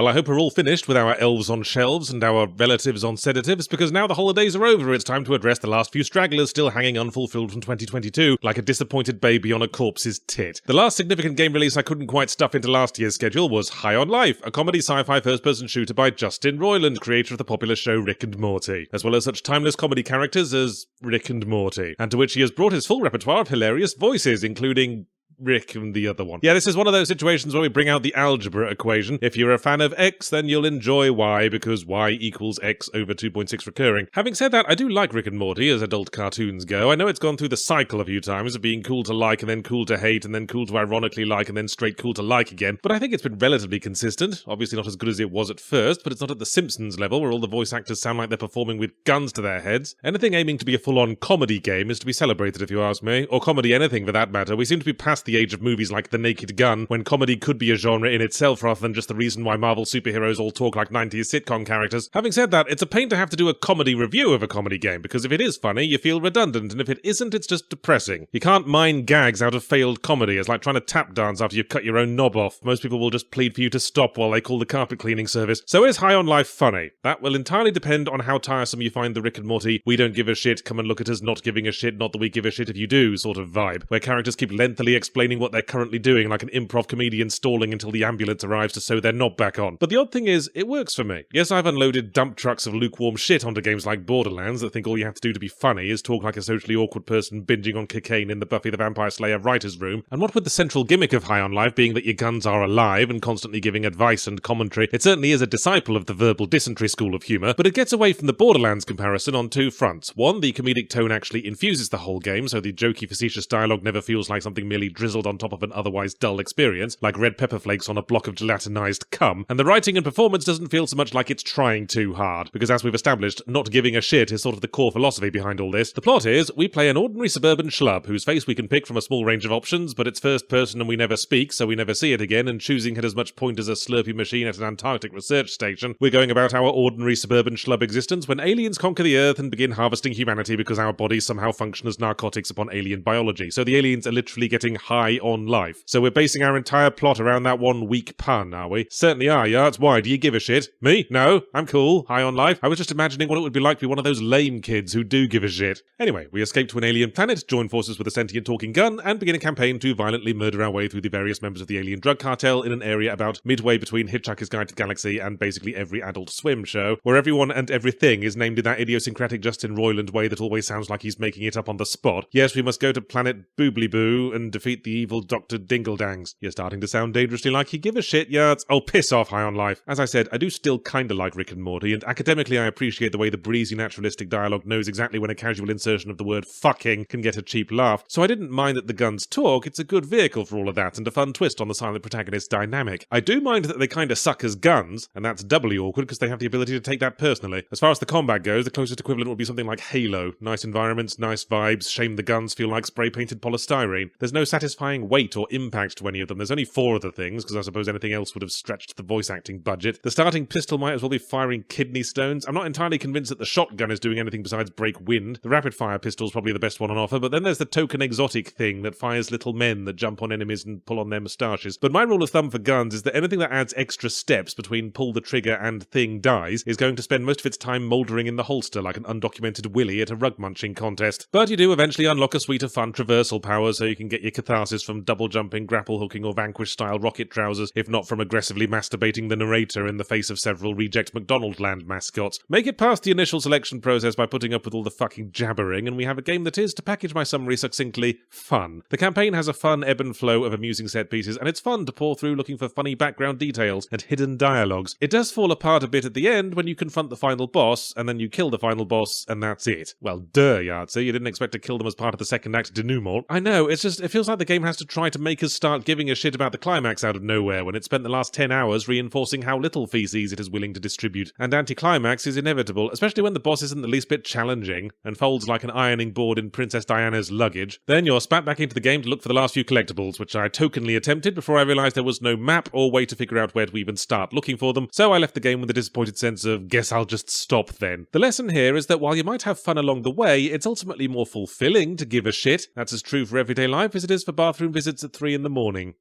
Well, I hope we're all finished with our elves on shelves and our relatives on sedatives, because now the holidays are over, it's time to address the last few stragglers still hanging unfulfilled from 2022, like a disappointed baby on a corpse's tit. The last significant game release I couldn't quite stuff into last year's schedule was High on Life, a comedy sci-fi first-person shooter by Justin Roiland, creator of the popular show Rick and Morty, as well as such timeless comedy characters as Rick and Morty, and to which he has brought his full repertoire of hilarious voices, including Rick and the other one. Yeah, this is one of those situations where we bring out the algebra equation. If you're a fan of X, then you'll enjoy Y, because Y equals X over 2.6 recurring. Having said that, I do like Rick and Morty as adult cartoons go. I know it's gone through the cycle a few times of being cool to like and then cool to hate and then cool to ironically like and then straight cool to like again, but I think it's been relatively consistent. Obviously not as good as it was at first, but it's not at the Simpsons level where all the voice actors sound like they're performing with guns to their heads. Anything aiming to be a full-on comedy game is to be celebrated, if you ask me. Or comedy anything for that matter. We seem to be past the age of movies like The Naked Gun, when comedy could be a genre in itself rather than just the reason why Marvel superheroes all talk like 90s sitcom characters. Having said that, it's a pain to have to do a comedy review of a comedy game, because if it is funny, you feel redundant, and if it isn't, it's just depressing. You can't mine gags out of failed comedy. It's like trying to tap dance after you've cut your own knob off. Most people will just plead for you to stop while they call the carpet cleaning service. So is High on Life funny? That will entirely depend on how tiresome you find the Rick and Morty "we don't give a shit, come and look at us not giving a shit, not that we give a shit if you do" sort of vibe, where characters keep lengthily explaining what they're currently doing like an improv comedian stalling until the ambulance arrives to sew their knob back on. But the odd thing is, it works for me. Yes, I've unloaded dump trucks of lukewarm shit onto games like Borderlands that think all you have to do to be funny is talk like a socially awkward person binging on cocaine in the Buffy the Vampire Slayer writer's room, and what with the central gimmick of High on Life being that your guns are alive and constantly giving advice and commentary, it certainly is a disciple of the verbal dysentery school of humour, but it gets away from the Borderlands comparison on two fronts. One, the comedic tone actually infuses the whole game, so the jokey facetious dialogue never feels like something merely drizzled on top of an otherwise dull experience, like red pepper flakes on a block of gelatinized cum, and the writing and performance doesn't feel so much like it's trying too hard, because as we've established, not giving a shit is sort of the core philosophy behind all this. The plot is, we play an ordinary suburban schlub whose face we can pick from a small range of options, but it's first person and we never speak, so we never see it again, and choosing had as much point as a Slurpee machine at an Antarctic research station. We're going about our ordinary suburban schlub existence when aliens conquer the Earth and begin harvesting humanity because our bodies somehow function as narcotics upon alien biology, so the aliens are literally getting high on life. So we're basing our entire plot around that one weak pun, are we? Certainly are, Yards. Why? Do you give a shit? Me? No. I'm cool. High on life. I was just imagining what it would be like to be one of those lame kids who do give a shit. Anyway, we escape to an alien planet, join forces with a sentient talking gun, and begin a campaign to violently murder our way through the various members of the alien drug cartel in an area about midway between Hitchhiker's Guide to the Galaxy and basically every Adult Swim show, where everyone and everything is named in that idiosyncratic Justin Roiland way that always sounds like he's making it up on the spot. Yes, we must go to planet Boobly Boo and defeat the evil Dr. Dingledangs. You're starting to sound dangerously like you give a shit, Yards. Oh, piss off, High on Life. As I said, I do still kinda like Rick and Morty, and academically I appreciate the way the breezy naturalistic dialogue knows exactly when a casual insertion of the word fucking can get a cheap laugh, so I didn't mind that the guns talk. It's a good vehicle for all of that, and a fun twist on the silent protagonist's dynamic. I do mind that they kinda suck as guns, and that's doubly awkward because they have the ability to take that personally. As far as the combat goes, the closest equivalent would be something like Halo. Nice environments, nice vibes, shame the guns feel like spray-painted polystyrene. There's no satisfying weight or impact to any of them. There's only 4 of the things, because I suppose anything else would have stretched the voice acting budget. The starting pistol might as well be firing kidney stones. I'm not entirely convinced that the shotgun is doing anything besides break wind. The rapid-fire pistol's probably the best one on offer, but then there's the token exotic thing that fires little men that jump on enemies and pull on their moustaches. But my rule of thumb for guns is that anything that adds extra steps between pull the trigger and thing dies is going to spend most of its time mouldering in the holster like an undocumented willy at a rug-munching contest. But you do eventually unlock a suite of fun traversal powers so you can get your catharsis from double-jumping, grapple-hooking or Vanquish-style rocket trousers, if not from aggressively masturbating the narrator in the face of several reject McDonaldland mascots. Make it past the initial selection process by putting up with all the fucking jabbering, and we have a game that is, to package my summary succinctly, fun. The campaign has a fun ebb and flow of amusing set pieces, and it's fun to pour through looking for funny background details and hidden dialogues. It does fall apart a bit at the end when you confront the final boss, and then you kill the final boss, and that's it. Well, duh, Yahtzee, you didn't expect to kill them as part of the second act denouement. I know, it's just, it feels like the game has to try to make us start giving a shit about the climax out of nowhere when it spent the last 10 hours reinforcing how little feces it is willing to distribute. And anticlimax is inevitable, especially when the boss isn't the least bit challenging and folds like an ironing board in Princess Diana's luggage. Then you're spat back into the game to look for the last few collectibles, which I tokenly attempted before I realised there was no map or way to figure out where to even start looking for them, so I left the game with a disappointed sense of, guess I'll just stop then. The lesson here is that while you might have fun along the way, it's ultimately more fulfilling to give a shit. That's as true for everyday life as it is for bathroom visits at 3 in the morning.